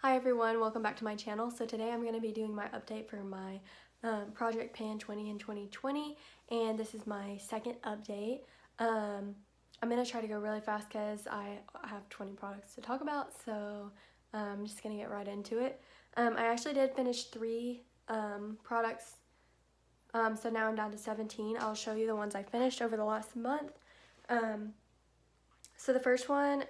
Hi everyone, welcome back to my channel. So today I'm going to be doing my update for my Project Pan 20 in 2020, and this is my second update. I'm going to try to go really fast because I have 20 products to talk about, so I'm just going to get right into it. I actually did finish 3 products, so now I'm down to 17. I'll show you the ones I finished over the last month. So the first one,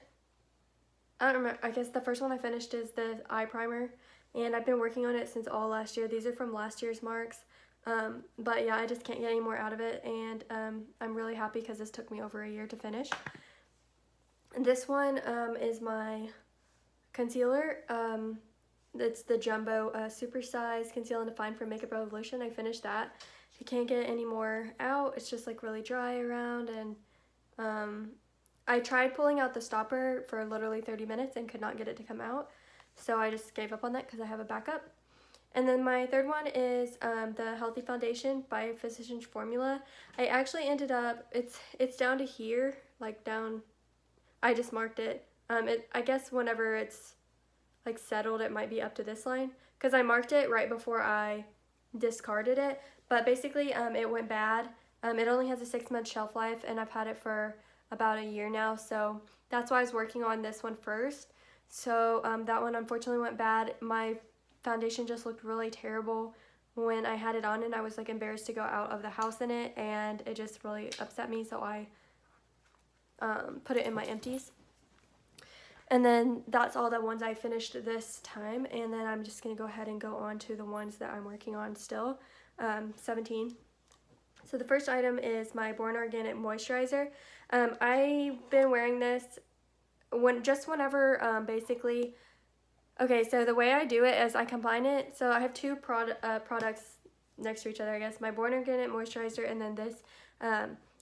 I don't remember, I guess the first one I finished is the eye primer, and I've been working on it since all last year. These are from last year's marks, but yeah, I just can't get any more out of it, and I'm really happy because this took me over a year to finish. And this one is my concealer. It's the Jumbo Super Size Conceal and Define from Makeup Revolution. I finished that. I can't get any more out. It's just like really dry around, and I tried pulling out the stopper for literally 30 minutes and could not get it to come out. So I just gave up on that because I have a backup. And then my third one is the Healthy Foundation by Physicians Formula. I actually ended up, it's down to here, like down, I just marked it. I guess whenever it's like settled, it might be up to this line, because I marked it right before I discarded it. But basically it went bad. It only has a 6-month shelf life, and I've had it for about a year now, so that's why I was working on this one first. So that one unfortunately went bad. My foundation just looked really terrible when I had it on, and I was like embarrassed to go out of the house in it, and it just really upset me, so I put it in my empties. And then that's all the ones I finished this time, and then I'm just gonna go ahead and go on to the ones that I'm working on still, 17. So the first item is my Bourne Organic Moisturizer. I've been wearing this whenever, basically. Okay, so the way I do it is I combine it. So I have 2 products next to each other, I guess. My Bourne Organic Moisturizer and then this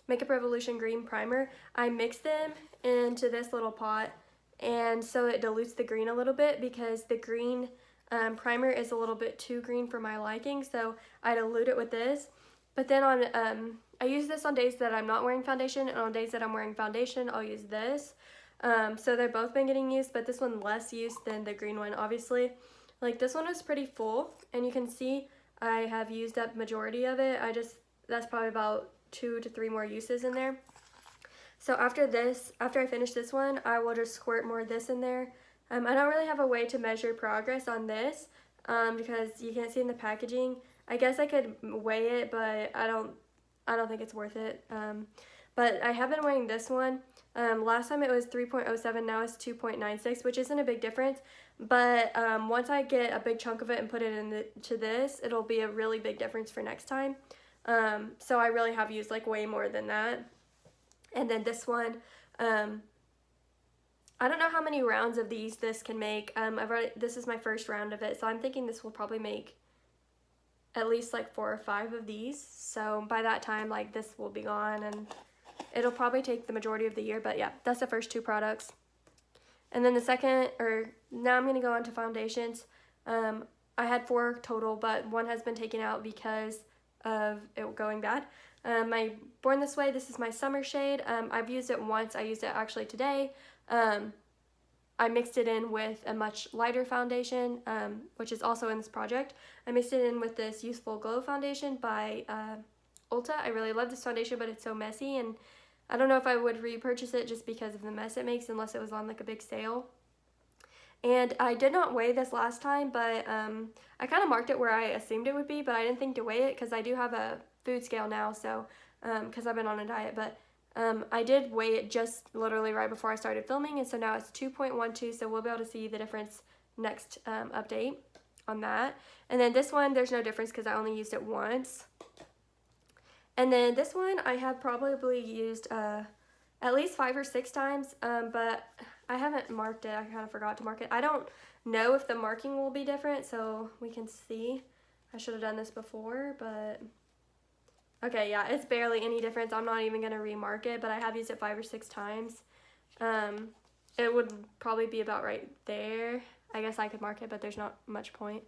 Makeup Revolution Green Primer. I mix them into this little pot, and so it dilutes the green a little bit, because the green primer is a little bit too green for my liking, so I dilute it with this. But then I use this on days that I'm not wearing foundation, and on days that I'm wearing foundation, I'll use this. So they've both been getting used, but this one less used than the green one, obviously. Like, this one is pretty full, and you can see I have used up majority of it. That's probably about 2 to 3 more uses in there. So after I finish this one, I will just squirt more of this in there. I don't really have a way to measure progress on this, because you can't see in the packaging. I guess I could weigh it, but I don't think it's worth it. But I have been weighing this one. Last time it was 3.07, now it's 2.96, which isn't a big difference. But once I get a big chunk of it and put it into this, it'll be a really big difference for next time. So I really have used like way more than that. And then this one, I don't know how many rounds of this can make. This is my first round of it, so I'm thinking this will probably make at least like 4 or 5 of these. So by that time, like, this will be gone, and it'll probably take the majority of the year. But yeah, that's the first 2 products. And then now I'm gonna go on to foundations. I had 4 total, but 1 has been taken out because of it going bad. My Born This Way, this is my summer shade. I've used it once. I used it actually today. I mixed it in with a much lighter foundation, which is also in this project. I mixed it in with this Youthful Glow Foundation by Ulta. I really love this foundation, but it's so messy, and I don't know if I would repurchase it just because of the mess it makes, unless it was on like a big sale. And I did not weigh this last time, but I kind of marked it where I assumed it would be, but I didn't think to weigh it because I do have a food scale now, so because I've been on a diet. But I did weigh it just literally right before I started filming, and so now it's 2.12, so we'll be able to see the difference next update on that. And then this one, there's no difference because I only used it once. And then this one I have probably used at least 5 or 6 times, but I haven't marked it. I kind of forgot to mark it. I don't know if the marking will be different, so we can see. I should have done this before, but okay, yeah, it's barely any difference. I'm not even going to remark it, but I have used it 5 or 6 times. It would probably be about right there. I guess I could mark it, but there's not much point.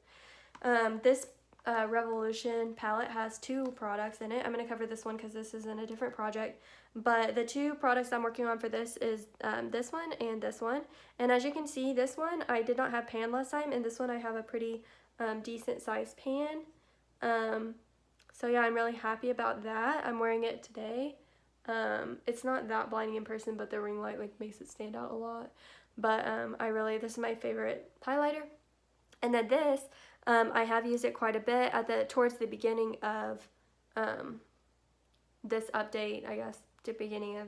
This Revolution palette has 2 products in it. I'm going to cover this one because this is in a different project. But the 2 products I'm working on for this is this one and this one. And as you can see, this one I did not have pan last time, and this one I have a pretty decent sized pan. So yeah, I'm really happy about that. I'm wearing it today. It's not that blinding in person, but the ring light like makes it stand out a lot. But this is my favorite highlighter. And then this, I have used it quite a bit towards the beginning of this update, I guess, the beginning of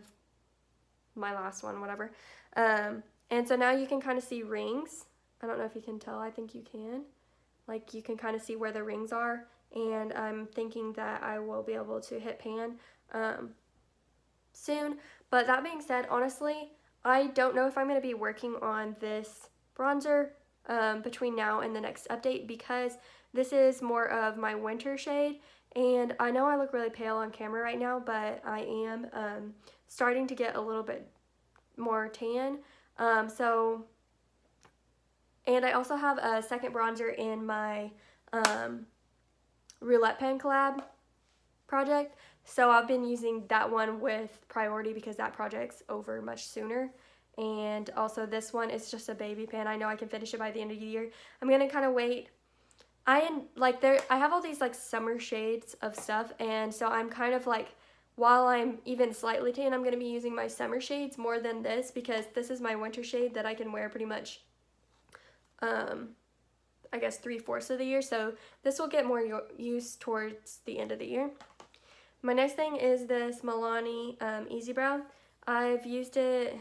my last one, whatever. And so now you can kind of see rings. I don't know if you can tell. I think you can. Like, you can kind of see where the rings are. And I'm thinking that I will be able to hit pan soon. But that being said, honestly, I don't know if I'm going to be working on this bronzer between now and the next update, because this is more of my winter shade. And I know I look really pale on camera right now, but I am starting to get a little bit more tan. And I also have a second bronzer in my Roulette Pen collab project. So I've been using that one with priority because that project's over much sooner. And also this one is just a baby pan. I know I can finish it by the end of the year. I'm gonna kind of wait. I have all these like summer shades of stuff, and so I'm kind of like, while I'm even slightly tan, I'm gonna be using my summer shades more than this, because this is my winter shade that I can wear pretty much I guess 3/4 of the year, so this will get more use towards the end of the year. My next thing is this Milani Easybrow. I've used it,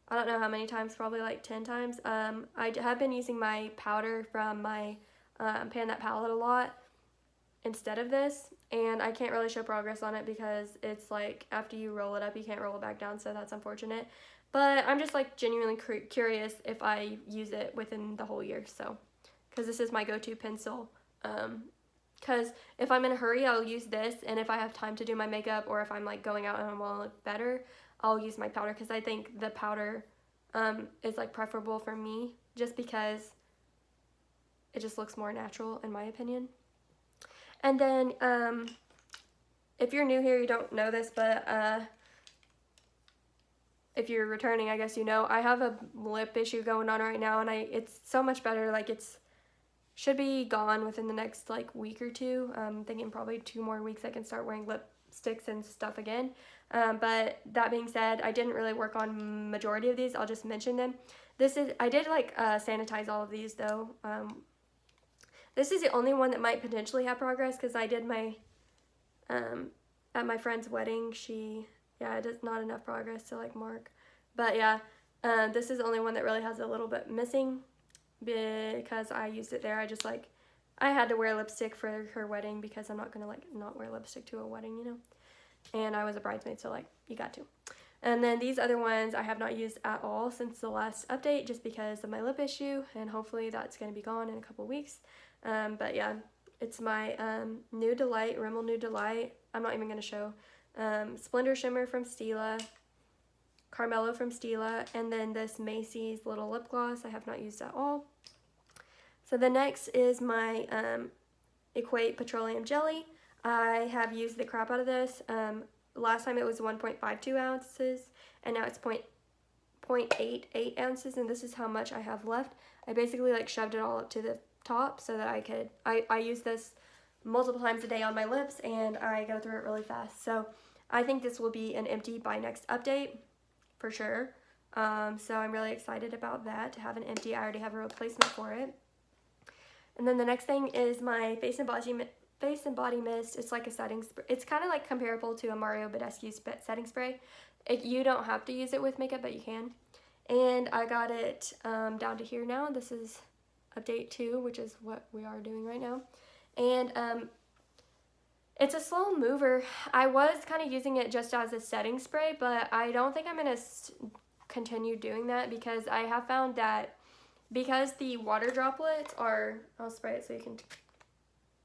I don't know how many times, probably like 10 times. I have been using my powder from my Pan That Palette a lot instead of this, and I can't really show progress on it because it's like after you roll it up, you can't roll it back down, so that's unfortunate. But I'm just like genuinely curious if I use it within the whole year, so, because this is my go-to pencil. Because if I'm in a hurry, I'll use this, and if I have time to do my makeup, or if I'm like going out and I want to look better, I'll use my powder, because I think the powder is like preferable for me, just because it just looks more natural in my opinion. And then if you're new here, you don't know this, but if you're returning, I guess you know, I have a lip issue going on right now, and it's so much better. Like, should be gone within the next like week or 2. I'm thinking probably 2 more weeks I can start wearing lipsticks and stuff again. But that being said, I didn't really work on majority of these. I'll just mention them. I did like sanitize all of these though. This is the only one that might potentially have progress, because I did my at my friend's wedding. It does not enough progress to like mark. But yeah, this is the only one that really has a little bit missing, because I used it there. I had to wear lipstick for her wedding, because I'm not gonna like not wear lipstick to a wedding, you know. And I was a bridesmaid, so like you got to. And then these other ones I have not used at all since the last update, just because of my lip issue, and hopefully that's gonna be gone in a couple weeks. But yeah, it's my Nude Delight, Rimmel Nude Delight. I'm not even gonna show. Splendor Shimmer from Stila, Carmello from Stila, and then this Macy's little lip gloss I have not used at all. So the next is my Equate Petroleum Jelly. I have used the crap out of this. Last time it was 1.52 ounces, and now it's 0.88 ounces, and this is how much I have left. I basically like shoved it all up to the top so that I use this multiple times a day on my lips, and I go through it really fast. So I think this will be an empty by next update for sure. So I'm really excited about that, to have an empty. I already have a replacement for it. And then the next thing is my Face and Body Mist. It's like a setting spray. It's kind of like comparable to a Mario Badescu setting spray. You don't have to use it with makeup, but you can. And I got it down to here now. This is update 2, which is what we are doing right now. And it's a slow mover. I was kind of using it just as a setting spray, but I don't think I'm going to continue doing that, because I have found that because the water droplets are, I'll spray it so you can,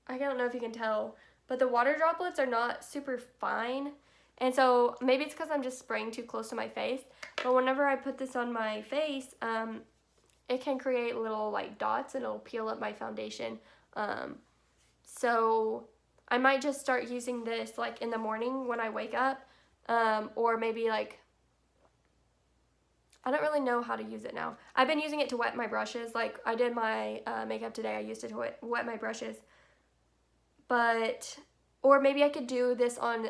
I don't know if you can tell, but the water droplets are not super fine. And so maybe it's because I'm just spraying too close to my face, but whenever I put this on my face, it can create little like dots, and it'll peel up my foundation So I might just start using this like in the morning when I wake up, or maybe like, I don't really know how to use it now. I've been using it to wet my brushes. Like I did my makeup today, I used it to wet my brushes. But, or maybe I could do this on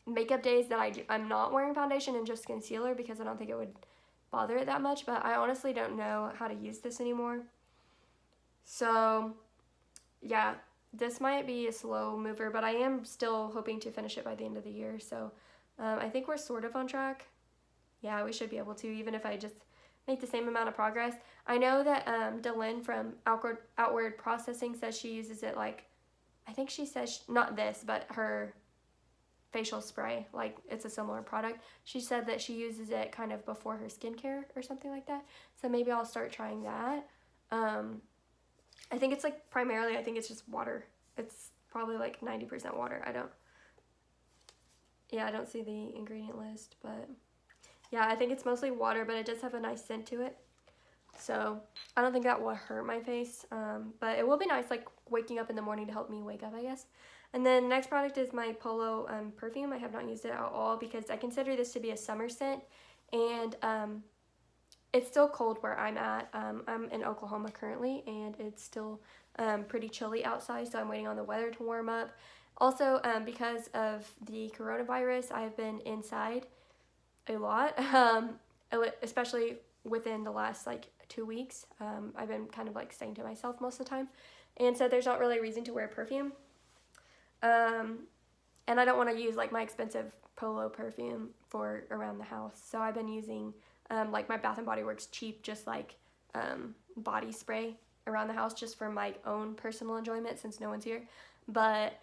makeup days that I'm not wearing foundation and just concealer, because I don't think it would bother it that much. But I honestly don't know how to use this anymore. So yeah, this might be a slow mover, but I am still hoping to finish it by the end of the year. So I think we're sort of on track. Yeah, we should be able to, even if I just make the same amount of progress. I know that Delyn from Outward Processing says she uses it like, I think she says, not this, but her facial spray, like it's a similar product. She said that she uses it kind of before her skincare or something like that. So maybe I'll start trying that. I think it's like primarily, I think it's just water. It's probably like 90% water. I don't see the ingredient list, but yeah, I think it's mostly water, but it does have a nice scent to it. So I don't think that will hurt my face, but it will be nice like waking up in the morning to help me wake up, I guess. And then the next product is my Polo perfume. I have not used it at all because I consider this to be a summer scent, and it's still cold where I'm at. I'm in Oklahoma currently, and it's still pretty chilly outside, so I'm waiting on the weather to warm up. Also, because of the coronavirus, I've been inside a lot, especially within the last like 2 weeks. I've been kind of like staying to myself most of the time, and so there's not really a reason to wear perfume. And I don't want to use like my expensive Polo perfume for around the house, so I've been using like my Bath & Body Works cheap, just like body spray around the house, just for my own personal enjoyment since no one's here. But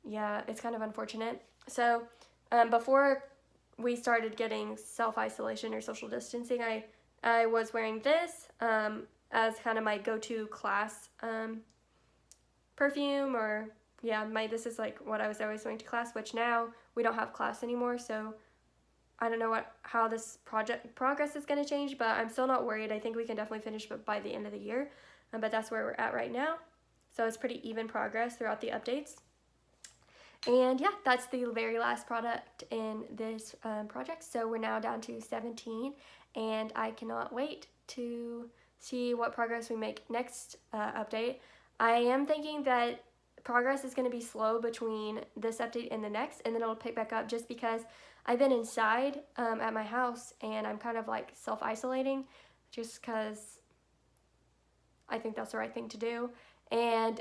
yeah, it's kind of unfortunate. So before we started getting self-isolation or social distancing, I was wearing this as kind of my go-to class perfume, or yeah, this is like what I was always going to class, which now we don't have class anymore, so I don't know how this progress is going to change, but I'm still not worried. I think we can definitely finish by the end of the year, but that's where we're at right now. So it's pretty even progress throughout the updates. And yeah, that's the very last product in this project. So we're now down to 17, and I cannot wait to see what progress we make next update. I am thinking that progress is going to be slow between this update and the next, and then it'll pick back up, just because I've been inside at my house, and I'm kind of like self-isolating just because I think that's the right thing to do. And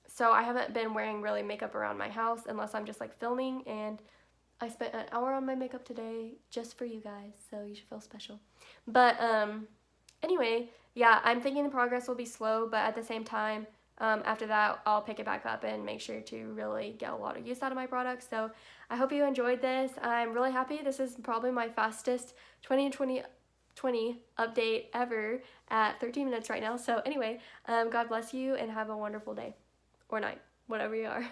so I haven't been wearing really makeup around my house unless I'm just like filming, and I spent an hour on my makeup today just for you guys, so you should feel special. But anyway, yeah, I'm thinking the progress will be slow, but at the same time, after that, I'll pick it back up and make sure to really get a lot of use out of my products. So I hope you enjoyed this. I'm really happy. This is probably my fastest 2020 update ever at 13 minutes right now. So anyway, God bless you and have a wonderful day or night, whatever you are.